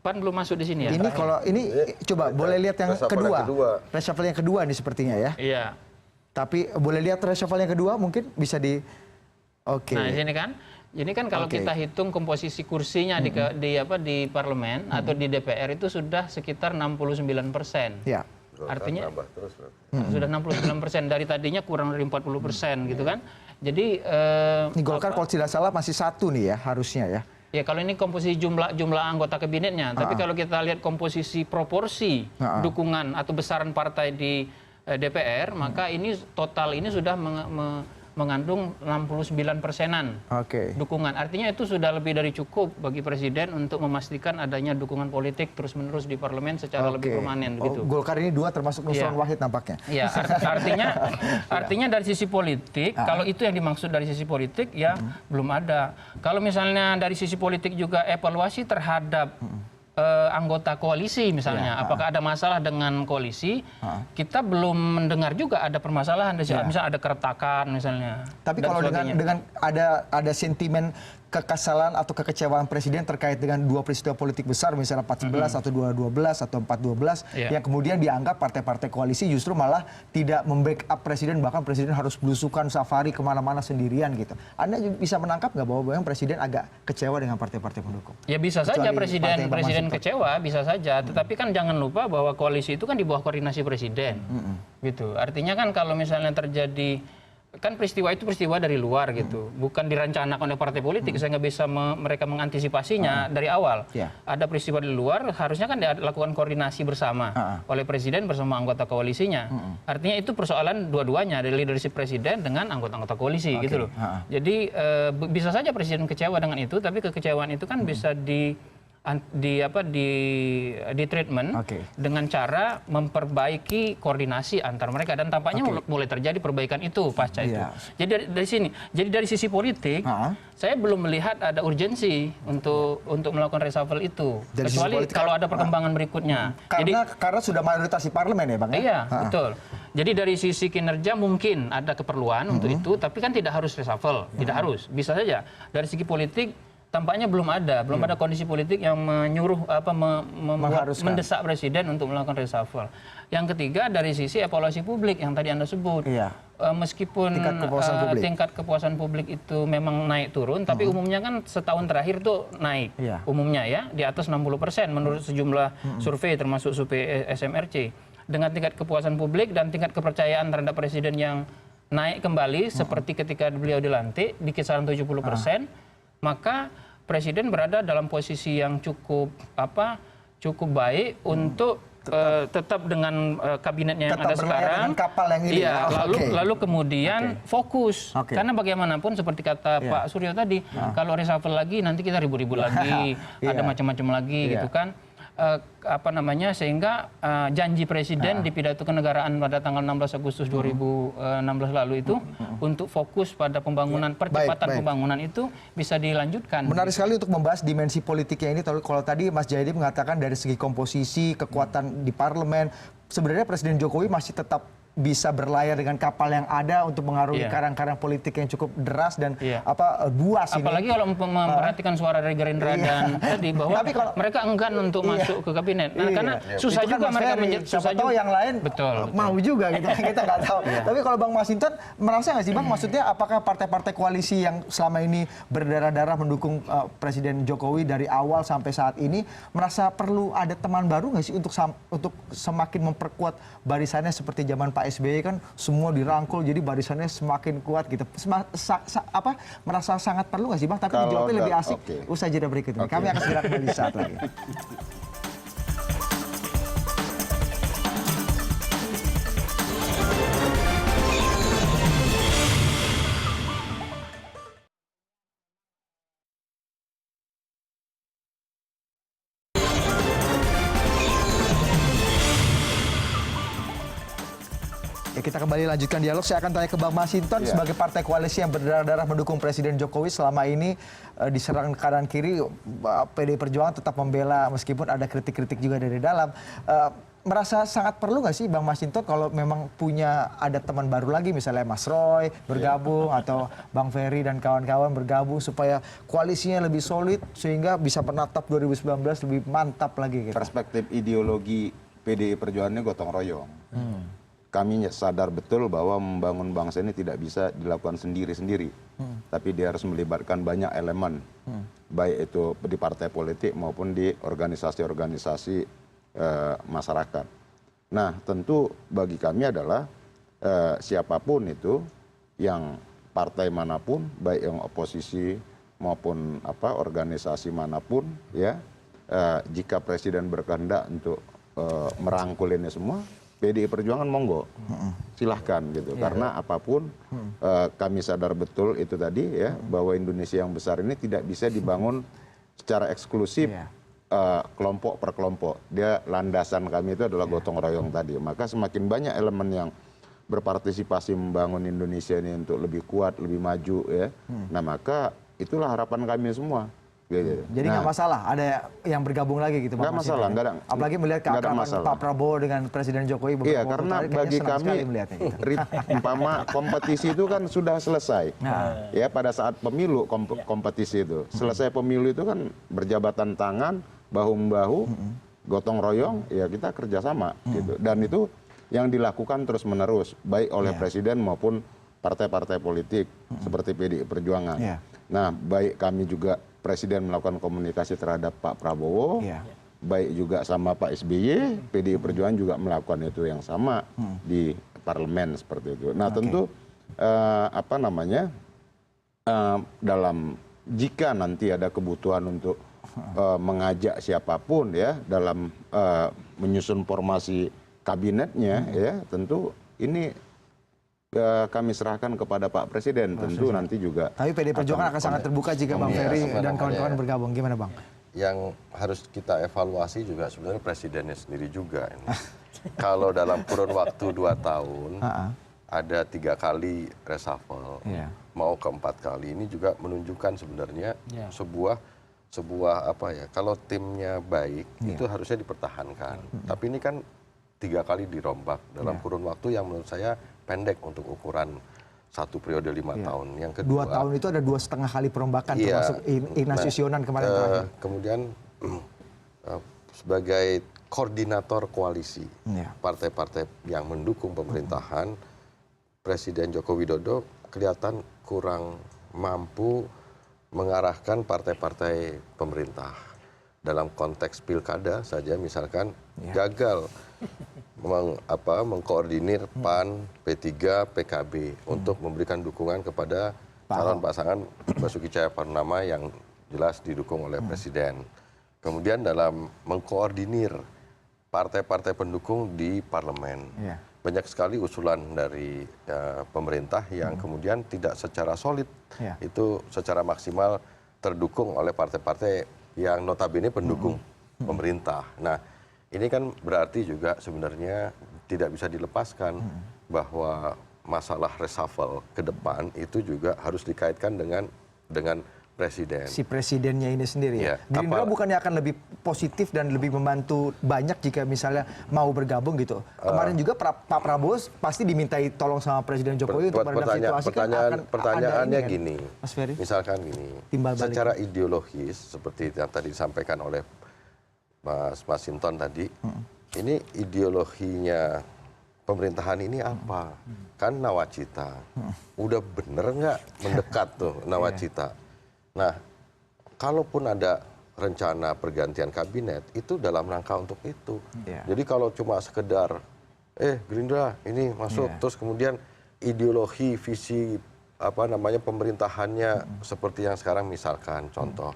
PAN belum masuk di sini ya. Ini kalau ini coba boleh lihat yang kedua. Reshuffle yang kedua nih sepertinya ya. Iya. Tapi boleh lihat reshuffle yang kedua mungkin bisa di Nah, di sini kan. Jadi kan kalau kita hitung komposisi kursinya di parlemen atau di DPR itu sudah sekitar 69%. Ya. Artinya sudah 69%, dari tadinya kurang dari 40% gitu kan. Jadi ini Golkar kalau tidak salah masih 1 nih ya harusnya ya. Ya kalau ini komposisi jumlah anggota kabinetnya, tapi kalau kita lihat komposisi proporsi dukungan atau besaran partai di DPR, maka ini total ini sudah mengandung 69%-an dukungan. Artinya itu sudah lebih dari cukup bagi presiden untuk memastikan adanya dukungan politik terus-menerus di parlemen secara lebih permanen begitu. Golkar ini 2 termasuk Nusron Wahid nampaknya. Ya, artinya dari sisi politik, kalau itu yang dimaksud dari sisi politik ya belum ada. Kalau misalnya dari sisi politik juga evaluasi terhadap anggota koalisi misalnya, apakah ada masalah dengan koalisi? Kita belum mendengar juga ada permasalahan, misalnya ada keretakan misalnya. Tapi kalau dengan ada sentimen kekesalan atau kekecewaan presiden terkait dengan 2 peristiwa politik besar misalnya 411 atau 212 atau 412 yang kemudian dianggap partai-partai koalisi justru malah tidak membackup presiden, bahkan presiden harus belusukan safari kemana-mana sendirian gitu. Anda bisa menangkap nggak bahwa presiden agak kecewa dengan partai-partai pendukung? Ya bisa saja presiden kecewa, bisa saja. Tetapi kan jangan lupa bahwa koalisi itu kan di bawah koordinasi presiden, gitu. Artinya kan kalau misalnya terjadi kan peristiwa itu peristiwa dari luar gitu, bukan direncanakan oleh partai politik, saya nggak bisa mereka mengantisipasinya dari awal. Ada peristiwa di luar, harusnya kan dilakukan koordinasi bersama oleh presiden bersama anggota koalisinya. Artinya itu persoalan dua-duanya, dari leadership presiden dengan anggota-anggota koalisi gitu loh. Jadi bisa saja presiden kecewa dengan itu, tapi kekecewaan itu kan bisa di treatment dengan cara memperbaiki koordinasi antar mereka, dan tampaknya mulai terjadi perbaikan itu pasca itu. Jadi dari sisi politik saya belum melihat ada urgensi untuk melakukan reshuffle itu, kecuali kalau ada perkembangan berikutnya. Karena sudah mayoritas di parlemen ya Bang? Iya, betul. Jadi dari sisi kinerja mungkin ada keperluan untuk itu, tapi kan tidak harus reshuffle, tidak harus. Bisa saja dari segi politik tampaknya belum ada kondisi politik yang menyuruh Mengharuskan. mendesak presiden untuk melakukan reshuffle. Yang ketiga dari sisi evaluasi publik yang tadi Anda sebut. Iya. Meskipun tingkat kepuasan publik itu memang naik turun, tapi umumnya kan setahun terakhir tuh naik. Iya. Umumnya ya di atas 60% menurut sejumlah survei termasuk survei SMRC. Dengan tingkat kepuasan publik dan tingkat kepercayaan terhadap presiden yang naik kembali seperti ketika beliau dilantik di kisaran 70%, maka presiden berada dalam posisi yang cukup baik untuk tetap dengan kabinetnya yang Tetap ada berlayar sekarang. dengan kapal yang ini Iya, ya. Oke. lalu kemudian fokus. Oke. Karena bagaimanapun seperti kata Pak Suryo tadi, kalau reshuffle lagi nanti kita ribut-ribut lagi, ada macam-macam lagi gitu kan. Sehingga janji presiden di pidato kenegaraan pada tanggal 16 Agustus 2016 lalu itu untuk fokus pada pembangunan, percepatan pembangunan itu bisa dilanjutkan. Menarik sekali untuk membahas dimensi politiknya ini. Kalau tadi Mas Jayadi mengatakan dari segi komposisi, kekuatan di parlemen, sebenarnya Presiden Jokowi masih tetap bisa berlayar dengan kapal yang ada untuk mengarungi karang-karang politik yang cukup deras dan buas ini. Apalagi kalau memperhatikan suara dari Gerindra dan tadi bahwa mereka enggan untuk masuk ke kabinet. Nah, karena susah Itu kan juga Mas mereka Ferry. Siapa tahu yang lain mau juga gitu. Kita nggak tahu. Tapi kalau Bang Masinton merasa nggak sih Bang, maksudnya apakah partai-partai koalisi yang selama ini berdarah-darah mendukung Presiden Jokowi dari awal sampai saat ini merasa perlu ada teman baru nggak sih untuk semakin memperkuat barisannya seperti zaman Pak SBY kan semua dirangkul jadi barisannya semakin kuat gitu. Merasa sangat perlu nggak sih Bang? Tapi dijawabnya lebih asik usai jeda berikut ini. Kami akan segera kembali saat lagi. Kita kembali lanjutkan dialog. Saya akan tanya ke Bang Masinton sebagai partai koalisi yang berdarah-darah mendukung Presiden Jokowi selama ini diserang kanan kiri, PDI Perjuangan tetap membela meskipun ada kritik-kritik juga dari dalam. Merasa sangat perlu nggak sih Bang Masinton kalau memang ada teman baru lagi misalnya Mas Roy bergabung atau Bang Ferry dan kawan-kawan bergabung supaya koalisinya lebih solid sehingga bisa menatap 2019 lebih mantap lagi gitu. Perspektif ideologi PDI Perjuangan ini gotong royong. Kami sadar betul bahwa membangun bangsa ini tidak bisa dilakukan sendiri-sendiri. Tapi dia harus melibatkan banyak elemen. Baik itu di partai politik maupun di organisasi-organisasi masyarakat. Nah tentu bagi kami adalah siapapun itu yang partai manapun, baik yang oposisi maupun organisasi manapun, ya jika presiden berkehendak untuk merangkul ini semua, PDI Perjuangan monggo, silahkan gitu. Karena apapun kami sadar betul itu tadi ya bahwa Indonesia yang besar ini tidak bisa dibangun secara eksklusif kelompok per kelompok. Dia landasan kami itu adalah gotong royong tadi. Maka semakin banyak elemen yang berpartisipasi membangun Indonesia ini untuk lebih kuat, lebih maju ya. Nah maka itulah harapan kami semua. Gitu. Jadi nggak masalah ada yang bergabung lagi gitu Bang. Nggak masalah, nggak ada. Apalagi melihat keakraban Pak Prabowo dengan Presiden Jokowi. Iya, karena bagi kami umpama kompetisi itu kan sudah selesai. Ya pada saat pemilu kompetisi itu selesai pemilu itu kan berjabatan tangan, bahu membahu, gotong royong, ya kita kerjasama gitu. Dan itu yang dilakukan terus menerus baik oleh presiden maupun partai-partai politik seperti PDI Perjuangan. Nah baik kami juga Presiden melakukan komunikasi terhadap Pak Prabowo, baik juga sama Pak SBY, PDI Perjuangan juga melakukan itu yang sama di parlemen seperti itu. Nah tentu dalam jika nanti ada kebutuhan untuk mengajak siapapun ya dalam menyusun formasi kabinetnya ya tentu ini kami serahkan kepada Pak Presiden, tentu nanti juga. Tapi PDI Perjuangan akan sangat terbuka jika Bang Ferry dan kawan-kawan bergabung. Gimana Bang? Yang harus kita evaluasi juga sebenarnya presidennya sendiri juga. Kalau dalam kurun waktu 2 tahun ada 3 kali reshuffle, mau ke 4 kali, ini juga menunjukkan sebenarnya sebuah kalau timnya baik itu harusnya dipertahankan. Tapi ini kan 3 kali dirombak dalam kurun waktu yang menurut saya pendek untuk ukuran 1 periode 5 tahun. Yang kedua, 2 tahun itu ada 2,5 kali perombakan iya, termasuk Ignatius Yonan kemarin terakhir. kemudian sebagai koordinator koalisi Iya. partai-partai yang mendukung pemerintahan, Presiden Joko Widodo kelihatan kurang mampu mengarahkan partai-partai pemerintah. Dalam konteks pilkada saja misalkan gagal mengkoordinir PAN, P3, PKB untuk memberikan dukungan kepada calon pasangan Basuki Cahayapurnama yang jelas didukung oleh Presiden. Kemudian dalam mengkoordinir partai-partai pendukung di parlemen. Banyak sekali usulan dari pemerintah yang kemudian tidak secara solid, itu secara maksimal terdukung oleh partai-partai yang notabene pendukung pemerintah. Nah, ini kan berarti juga sebenarnya tidak bisa dilepaskan bahwa masalah reshuffle ke depan itu juga harus dikaitkan dengan presiden. Si presidennya ini sendiri ya. Iya. Gerindra bukannya akan lebih positif dan lebih membantu banyak jika misalnya mau bergabung gitu. Kemarin juga Pak Prabowo pasti dimintai tolong sama Presiden Jokowi untuk meredam situasi. Pertanyaannya kan, gini, Mas Ferry? misalkan gini, secara ideologis seperti yang tadi disampaikan oleh Mas Masinton tadi, ini ideologinya pemerintahan ini apa? Kan nawacita. Udah bener nggak mendekat tuh nawacita? Nah, kalaupun ada rencana pergantian kabinet, itu dalam rangka untuk itu. Jadi kalau cuma sekedar, Gerindra ini masuk, terus kemudian ideologi, visi, pemerintahannya seperti yang sekarang misalkan, contoh,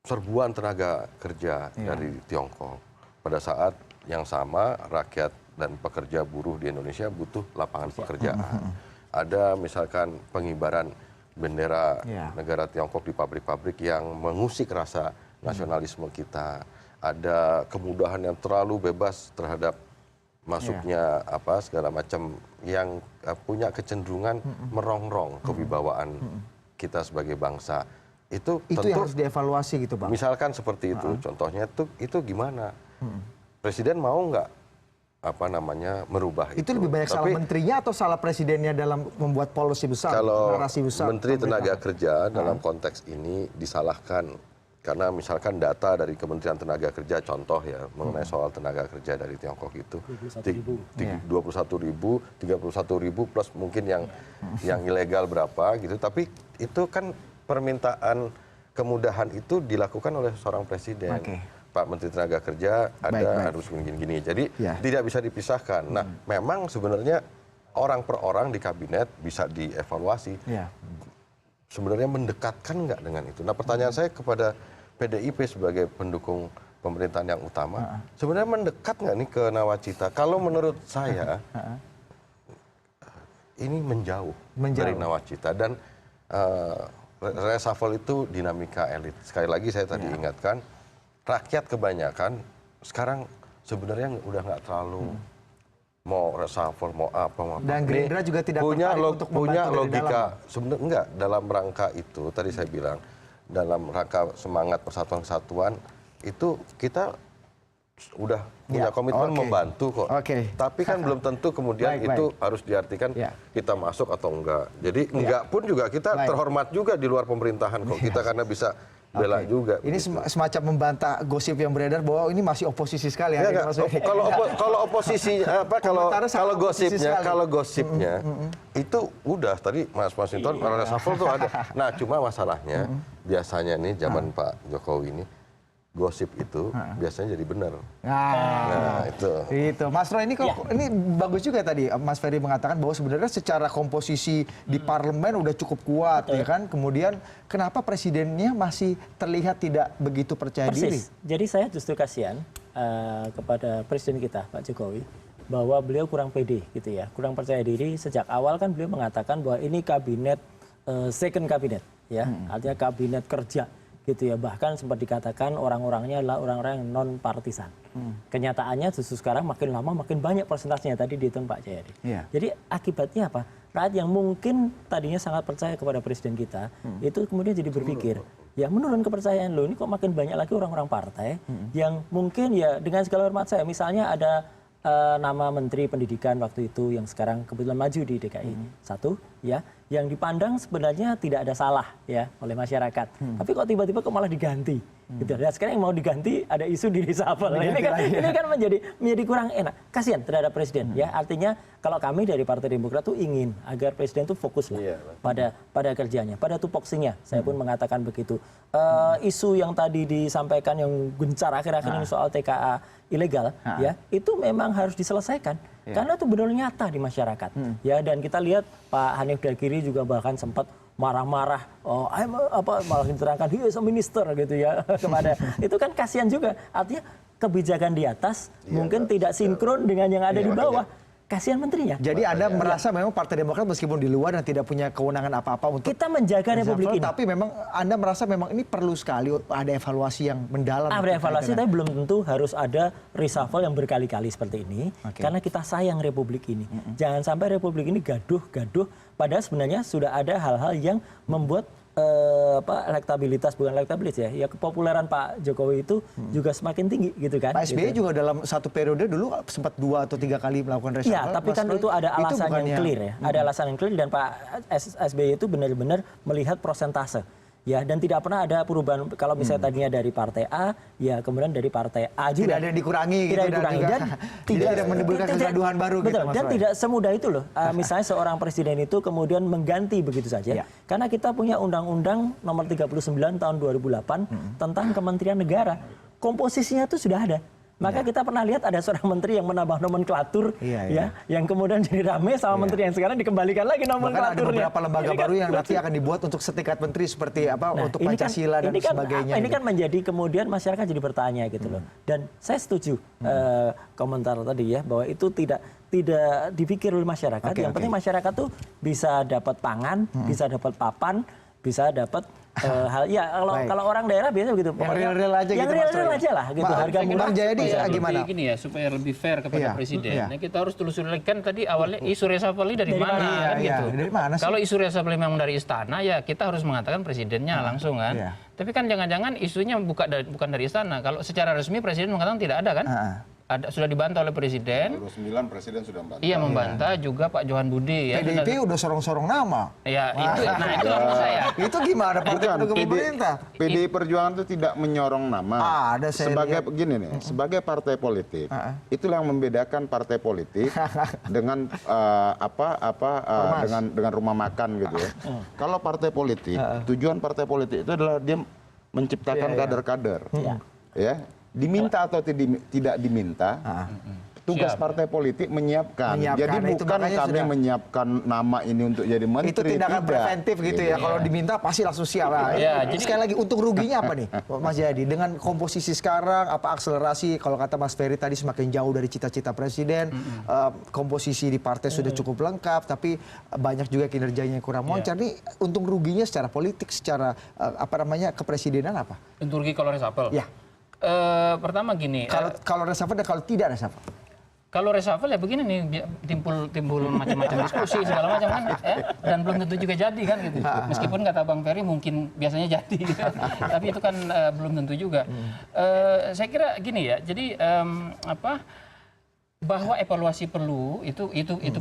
serbuan tenaga kerja dari Tiongkok. Pada saat yang sama, rakyat dan pekerja buruh di Indonesia butuh lapangan pekerjaan. Ada misalkan pengibaran bendera negara Tiongkok di pabrik-pabrik yang mengusik rasa nasionalisme kita. Ada kemudahan yang terlalu bebas terhadap masuknya segala macam yang punya kecenderungan merongrong kewibawaan kita sebagai bangsa. Itu tentu yang harus dievaluasi gitu, Bang. Misalkan seperti itu, contohnya itu gimana? Presiden mau nggak merubah itu? Itu lebih banyak salah menterinya atau salah presidennya dalam membuat policy besar, narasi besar? Menteri Tenaga Kerja dalam konteks ini disalahkan karena misalkan data dari Kementerian Tenaga Kerja, contoh ya mengenai soal tenaga kerja dari Tiongkok itu 21.000, 31.000 plus mungkin yang ilegal berapa gitu. Tapi itu kan permintaan kemudahan itu dilakukan oleh seorang presiden. Pak Menteri Tenaga Kerja harus gini-gini. Jadi tidak bisa dipisahkan. Nah, memang sebenarnya orang per orang di kabinet bisa dievaluasi. Sebenarnya mendekatkan nggak dengan itu? Nah, pertanyaan saya kepada PDIP sebagai pendukung pemerintahan yang utama, sebenarnya mendekat nggak nih ke nawacita? Kalau menurut saya, ini menjauh dari nawacita. Dan reshuffle itu dinamika elit. Sekali lagi saya tadi ingatkan, rakyat kebanyakan sekarang sebenarnya udah nggak terlalu mau reshuffle, mau apa. Dan Gerindra juga tidak punya logika. Sebenarnya enggak, dalam rangka itu tadi saya bilang, dalam rangka semangat persatuan kesatuan itu kita udah punya komitmen membantu kok. Tapi kan belum tentu kemudian itu harus diartikan kita masuk atau enggak. Jadi enggak pun juga kita terhormat juga di luar pemerintahan kok. Kita karena bisa bela juga. Ini semacam membantah gosip yang beredar bahwa ini masih oposisi sekali ya. Kalau oposisi kalau gosipnya itu udah tadi Mas Masinton reshuffle tuh ada. Nah, cuma masalahnya biasanya nih zaman Pak Jokowi ini gosip itu biasanya jadi benar. Nah, itu. Mas Roy, ini bagus juga tadi Mas Ferry mengatakan bahwa sebenarnya secara komposisi di parlemen udah cukup kuat ya kan. Kemudian kenapa presidennya masih terlihat tidak begitu percaya diri? Jadi saya justru kasihan kepada presiden kita Pak Jokowi bahwa beliau kurang pede gitu ya, kurang percaya diri. Sejak awal kan beliau mengatakan bahwa ini kabinet second kabinet ya, artinya kabinet kerja gitu ya, bahkan sempat dikatakan orang-orangnya adalah orang-orang yang non partisan. Kenyataannya justru sekarang makin lama makin banyak persentasenya, tadi dihitung Pak Jayadi. Jadi akibatnya apa? Rakyat yang mungkin tadinya sangat percaya kepada presiden kita itu kemudian jadi berpikir ya menurun kepercayaan lo, ini kok makin banyak lagi orang-orang partai yang mungkin ya dengan segala hormat saya, misalnya ada nama Menteri Pendidikan waktu itu yang sekarang kebetulan maju di DKI satu, ya, yang dipandang sebenarnya tidak ada salah ya oleh masyarakat. Tapi kok tiba-tiba kok malah diganti? Gitu. Dan sekarang yang mau diganti ada isu di reshuffle. Ini kan menjadi kurang enak. Kasihan terhadap presiden. Ya, artinya kalau kami dari Partai Demokrat tuh ingin agar presiden tuh fokus lah pada kerjanya, pada tupoksinya. Saya pun mengatakan begitu. Isu yang tadi disampaikan yang gencar akhir-akhir ini soal TKA ilegal, ya itu memang harus diselesaikan karena itu benar nyata di masyarakat. Ya, dan kita lihat Pak Hanif Dakiri juga bahkan sempat marah-marah, malah diterangkan he is a minister gitu ya kepada itu kan kasihan juga. Artinya kebijakan di atas mungkin tidak sinkron dengan yang ada di bawah. Kasihan menterinya. Jadi Anda merasa memang Partai Demokrat meskipun di luar dan tidak punya kewenangan apa-apa untuk kita menjaga republik ini. Tapi memang Anda merasa memang ini perlu sekali ada evaluasi yang mendalam. Ada evaluasi, tapi belum tentu harus ada reshuffle yang berkali-kali seperti ini. Karena kita sayang republik ini. Jangan sampai republik ini gaduh-gaduh. Padahal sebenarnya sudah ada hal-hal yang membuat elektabilitas, bukan elektabilitas ya kepopuleran Pak Jokowi itu juga semakin tinggi gitu kan. Pak SBY juga dalam satu periode dulu sempat 2 atau 3 kali melakukan reshuffle. Iya, tapi kan itu ada alasan yang clear ya. Ada alasan yang clear dan Pak SBY itu benar-benar melihat persentase. Ya, dan tidak pernah ada perubahan kalau misalnya tadinya dari partai A, ya kemudian dari partai A juga. Tidak ada yang dikurangi tidak gitu dikurangi dan tidak menimbulkan kegaduhan baru betul, gitu. Dan tidak semudah itu loh. Misalnya seorang presiden itu kemudian mengganti begitu saja. Karena kita punya Undang-Undang Nomor 39 tahun 2008 tentang Kementerian Negara. Komposisinya itu sudah ada. Maka kita pernah lihat ada seorang menteri yang menambah nomenklatur, ya, yang kemudian jadi rame sama menteri yang sekarang dikembalikan lagi nomenklaturnya. Bahkan ada beberapa lembaga baru yang nanti akan dibuat untuk setingkat menteri seperti apa untuk Pancasila dan sebagainya. Ini kan menjadi kemudian masyarakat jadi bertanya gitu loh. Dan saya setuju komentar tadi ya bahwa itu tidak dipikir oleh masyarakat. Yang penting masyarakat tuh bisa dapat pangan, bisa dapat papan, bisa dapat hal ya kalau orang daerah biasanya begitu. Yang real-real aja yang gitu. Yang real-real aja lah gitu. Harga murah. Jadi gimana? Gini ya supaya lebih fair kepada presiden. Nah, kita harus telusuri kan tadi awalnya isu reshuffle ini dari mana kan gitu. Dari mana sih? Kalau isu reshuffle memang dari istana ya kita harus mengatakan presidennya langsung kan. Tapi kan jangan-jangan isunya bukan dari istana. Kalau secara resmi presiden mengatakan tidak ada kan? Sudah dibantah oleh presiden. 2009 presiden sudah membantah. Iya membantah juga Pak Johan Budi ya. PDIP udah sorong-sorong nama. Ya itu, nah itu maksud saya. Itu gimana partai pendukung pemerintah? PDI Perjuangan itu tidak menyorong nama. Ada saya sebagai begini nih, sebagai partai politik, itulah yang membedakan partai politik dengan dengan rumah makan gitu ya. Kalau partai politik, tujuan partai politik itu adalah dia menciptakan kader-kader. Ya. Diminta atau tidak diminta, tugas partai politik menyiapkan. Jadi bukan kami menyiapkan nama ini untuk jadi menteri. Itu tindakan preventif gitu ya. Kalau diminta pasti langsung siap. Jadi sekali lagi untung ruginya apa nih Mas Jayadi? Dengan komposisi sekarang, apa akselerasi kalau kata Mas Ferry tadi semakin jauh dari cita-cita presiden, komposisi di partai sudah cukup lengkap, tapi banyak juga kinerjanya yang kurang moncer. Nih untung ruginya secara politik, secara kepresidenan apa? Untung rugi kalau reshuffle? Ya. Pertama gini. Kalau reshuffle dan kalau tidak reshuffle? Kalau reshuffle ya begini nih timbul macam-macam diskusi segala macam kan, dan belum tentu juga jadi kan gitu. Meskipun kata Bang Ferry mungkin biasanya jadi, gitu. Tapi itu kan belum tentu juga. Saya kira gini ya. Jadi bahwa evaluasi perlu itu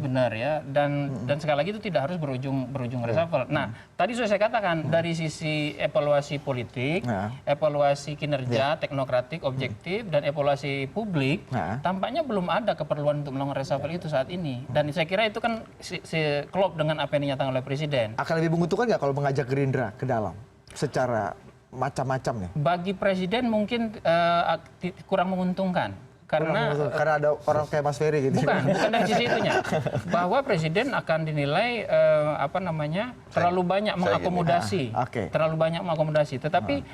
benar ya, dan sekali lagi itu tidak harus berujung reshuffle. Nah, tadi sudah saya katakan dari sisi evaluasi politik, evaluasi kinerja teknokratik objektif dan evaluasi publik, tampaknya belum ada keperluan untuk melakukan reshuffle itu saat ini. Dan saya kira itu kan klop dengan apa yang dinyatakan oleh presiden. Akan lebih menguntungkan nggak kalau mengajak Gerindra ke dalam secara macam-macam nih? Bagi presiden mungkin kurang menguntungkan. Karena ada orang kayak Mas Ferry gitu. Bukan dari sisi itunya. Bahwa presiden akan dinilai terlalu banyak mengakomodasi. Terlalu banyak mengakomodasi. Tetapi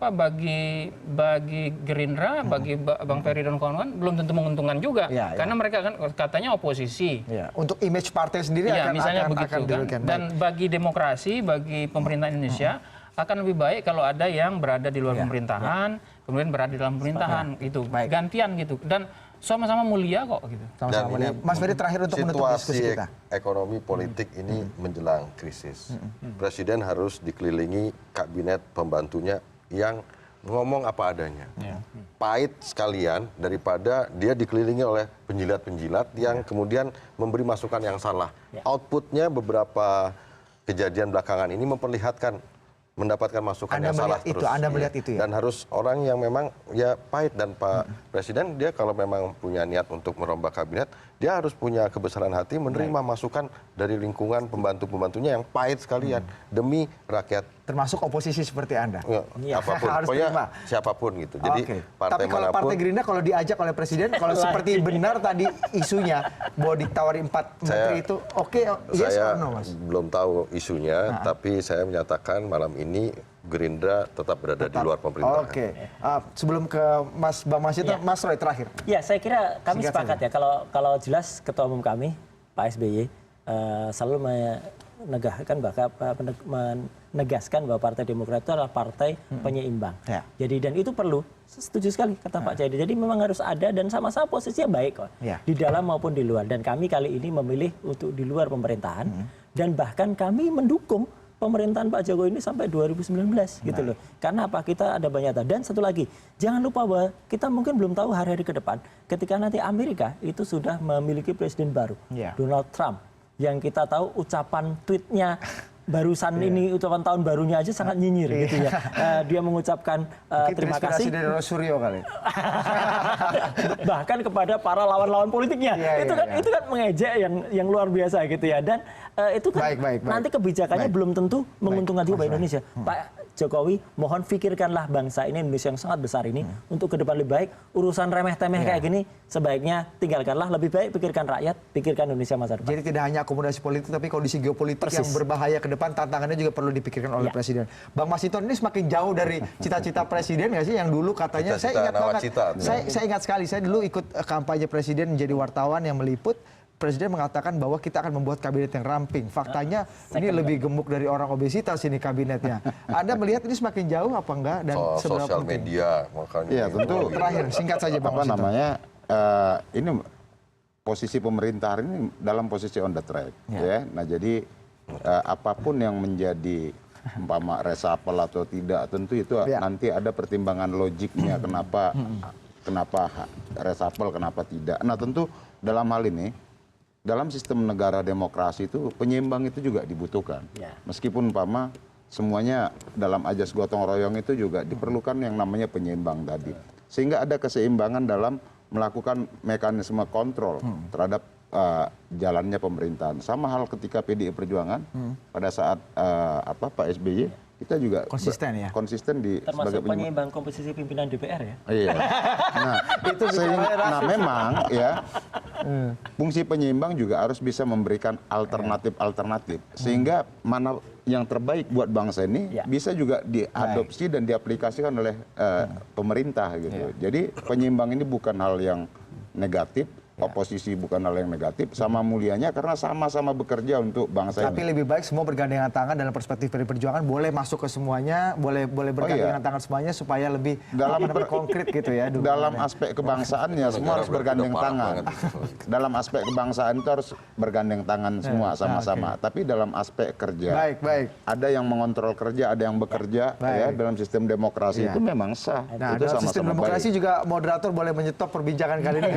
bagi Gerindra, bagi Bang Ferry dan kawan-kawan belum tentu menguntungkan juga. Karena mereka kan katanya oposisi. Untuk image partai sendiri akan kan. Dan bagi demokrasi, bagi pemerintah Indonesia akan lebih baik kalau ada yang berada di luar pemerintahan, kemudian berada di dalam pemerintahan, gitu. Gantian gitu. Dan sama-sama mulia kok gitu. Sama-sama mulia. Mas Ferry terakhir untuk menutup diskusi kita. Ekonomi politik ini menjelang krisis. Presiden harus dikelilingi kabinet pembantunya yang ngomong apa adanya. Pahit sekalian daripada dia dikelilingi oleh penjilat-penjilat yang kemudian memberi masukan yang salah. Outputnya beberapa kejadian belakangan ini memperlihatkan mendapatkan masukan Anda yang salah melihat itu, terus. Anda melihat itu ya? Dan harus orang yang memang ya pahit, dan Pak Presiden dia kalau memang punya niat untuk merombak kabinet, dia harus punya kebesaran hati menerima masukan dari lingkungan pembantu-pembantunya yang pahit sekalian demi rakyat. Termasuk oposisi seperti Anda. Apapun, Harus pokoknya terima. siapapun gitu. Jadi Oke. partai Tapi kalau manapun. Partai Gerindra kalau diajak oleh Presiden, kalau seperti benar tadi isunya bahwa ditawari 4 menteri itu, oke, yes Saya or no, Mas? belum tahu isunya, tapi saya menyatakan malam ini Gerindra tetap berada di luar pemerintahan. Oke. Sebelum ke Mas Bang Mas itu, Mas Roy terakhir. Ya, saya kira kami Singkat sepakat ya kalau jelas ketua umum kami Pak SBY selalu menegaskan bahwa Partai Demokrat itu adalah partai penyeimbang. Ya. Jadi dan itu perlu, setuju sekali kata Pak Jayadi. Jadi memang harus ada dan sama-sama posisinya baik kok. Ya. Di dalam maupun di luar. Dan kami kali ini memilih untuk di luar pemerintahan dan bahkan kami mendukung pemerintahan Pak Jokowi ini sampai 2019 gitu loh. Karena apa? Kita ada banyak dan satu lagi, jangan lupa bahwa kita mungkin belum tahu hari-hari ke depan ketika nanti Amerika itu sudah memiliki presiden baru, Donald Trump, yang kita tahu ucapan tweetnya barusan ini ucapan tahun barunya aja sangat nyinyir gitu ya. Dia mengucapkan terima kasih dari Rosuryo kali. bahkan kepada para lawan-lawan politiknya. Itu kan mengejek yang luar biasa gitu ya. Dan itu kan Baik. nanti kebijakannya belum tentu menguntungkan juga Indonesia. Pak Jokowi, mohon pikirkanlah bangsa ini, Indonesia yang sangat besar ini untuk ke depan lebih baik. Urusan remeh-temeh kayak gini sebaiknya tinggalkanlah, lebih baik pikirkan rakyat, pikirkan Indonesia masa depan. Jadi tidak hanya akomodasi politik, tapi kondisi geopolitik yang berbahaya ke depan, tantangannya juga perlu dipikirkan oleh Presiden. Bang Masinton ini semakin jauh dari cita-cita Presiden nggak sih? Yang dulu katanya, saya ingat banget, saya ingat sekali, saya dulu ikut kampanye Presiden menjadi wartawan yang meliput. Presiden mengatakan bahwa kita akan membuat kabinet yang ramping. Faktanya ini lebih gemuk dari orang obesitas ini kabinetnya. Anda melihat ini semakin jauh apa enggak? Dan seberapa Sosial penting? media makanya. Iya, tentu. Terakhir, singkat saja Bang Masinton. Ini posisi pemerintah ini dalam posisi on the track, ya. Nah, jadi apapun yang menjadi umpama resapel atau tidak, tentu itu nanti ada pertimbangan logiknya kenapa resapel, kenapa tidak. Nah, tentu dalam hal ini, dalam sistem negara demokrasi itu penyeimbang itu juga dibutuhkan. Meskipun umpama semuanya dalam ajas gotong royong itu juga diperlukan yang namanya penyeimbang tadi. Sehingga ada keseimbangan dalam melakukan mekanisme kontrol terhadap jalannya pemerintahan. Sama hal ketika PDI Perjuangan pada saat Pak SBY, kita juga konsisten di termasuk penyeimbang komposisi pimpinan DPR ya. Iya. Nah, nah memang ya fungsi penyeimbang juga harus bisa memberikan alternatif sehingga mana yang terbaik buat bangsa ini bisa juga diadopsi dan diaplikasikan oleh pemerintah gitu. Jadi penyeimbang ini bukan hal yang negatif. Oposisi bukan hal yang negatif, sama mulianya karena sama-sama bekerja untuk bangsa ini. Tapi lebih baik semua bergandengan tangan dalam perspektif PDI Perjuangan, boleh masuk ke semuanya, boleh bergandengan tangan semuanya supaya lebih konkret gitu ya. Dalam aspek kebangsaannya semua harus bergandeng tangan. Dalam aspek kebangsaan itu harus bergandeng tangan semua sama-sama. Tapi dalam aspek kerja, ada yang mengontrol kerja, ada yang bekerja ya dalam sistem demokrasi itu memang sah. Nah, itu dalam sistem demokrasi juga moderator boleh menyetop perbincangan kali ini.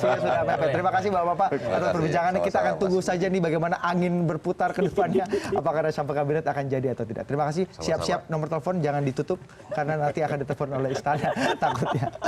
Sudah mepet. Terima kasih Bapak-Bapak atas perbincangannya. Kita akan tunggu saja nih bagaimana angin berputar ke depannya. Apakah reshuffle kabinet akan jadi atau tidak. Terima kasih. Siap-siap nomor telepon jangan ditutup karena nanti akan ditelepon oleh istana takutnya.